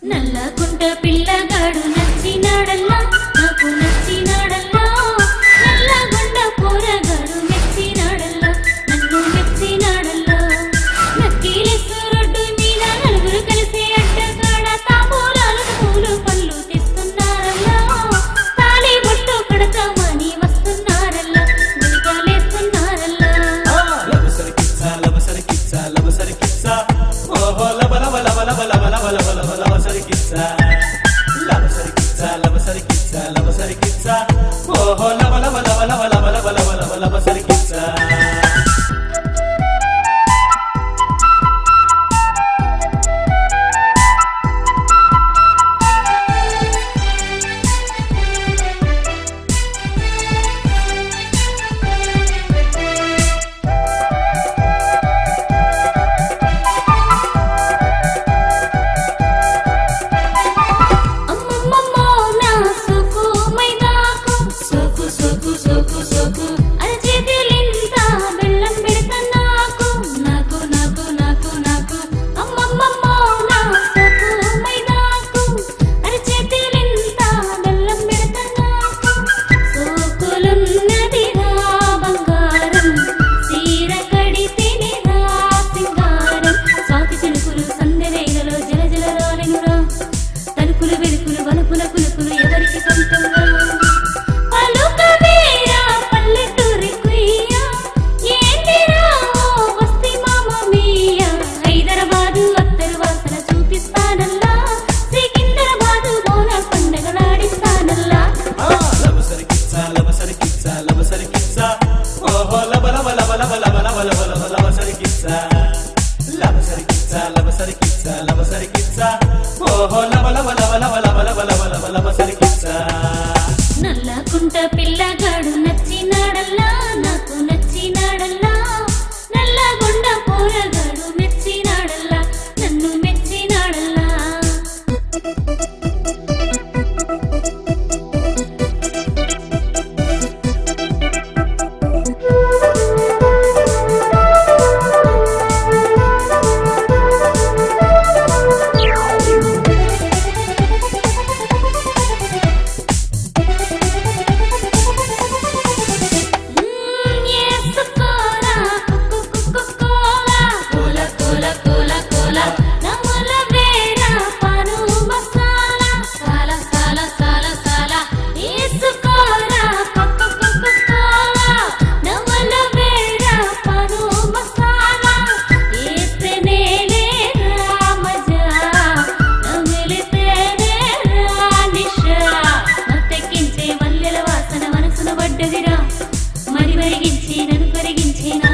నల్లకుంట పిల్లగాడు నచ్చినాడల్లా నాకు నచ్చినాడల్లా నల్లగొండ పోరగాడు మెచ్చినాడల్లా నన్ను మెచ్చినాడల్లా నక్కిలేసు రోడ్డు మీద నలుగురు కలిసి అడ్డగాడ తాంబూలాలు పూలు పళ్ళు తెస్తున్నారల్లా తాళి బొట్టు కడతామని వస్తున్నారల్లా గుడిగాలేస్తున్నారల్లా ఓహో లబ లబ లబ లబ లబ లబ లబ లబ లబ సరి కిచ్చా లబ సరి కిచ్చా లబ సరి కిచ్చా లబ సరి కిచ్చా ఓహో లబ లబ లబ లబ లబ లబ లబ లబ లబ సరి కిచ్చా అమ్మమ్మమ్మో నా సోకు మైదాకు సోకు సోకు సోకు సోకు అరచేతిలింత బెల్లం పెడతా నాకు నాకు నాకు నాకు నాకు అమ్మమ్మమ్మో నా సోకు మైదాకు అరచేతిలింత బెల్లం పెడతా నాకు సోకులున్నదిరా బంగారం సీర కడితేనే రా సింగారం స్వాతి చినుకులు సందె వేగలో జల జల రాలెనురా తలుపులు వెలుకులు వలుపుల కులుకులు ఎవరికి సొంతంగా పలుకవేరా పల్లెటూరి కుయ్య ఏందిరా ఓ వస్తి మామ మీయ హైదరాబాదు అత్తరు వాసన చూపిస్తానల్లా సికింద్రాబాదు బోన పండగలాడిస్తానల్లా లబ సరి కిచ్చా లబ సరి కిచ్చా లబ సరి కిచ్చా ఓహో లబ లబ లబ లబ లబ లబ లబ లబ లబ సరి కిచ్చా లబ సరి కిచ్చా లబ సరి కిచ్చా లబ సరి కిచ్చా ఓహో లబ లబ లబ లబ లబ లబ లబ లబ లబ సరి కిచ్చా నల్లకుంట పిల్లగాడు నచ్చినాడల్లా నాకు నచ్చినాడల్లా నల్లగొండ పోరగాడు మెచ్చినాడల్లా నన్ను మెచ్చినాడల్లా ఏసుకోరా కుక్కు కుక్కు కోలా కోలా కోలా కోలా కోలా నమల వేరా పాను మసాలా సాలా సాలా సాలా సాలా ఏసుకోరా కుక్కు కుక్కు కోలా నమల వేరా పాను మసాలా ఏస్తేనే రా మజా నమిలితేనే రా నిషా మత్తెక్కించే మల్లెల వాసన మనసున పడ్డదిరా మరి మరిగించి నన్ను కరిగించి నా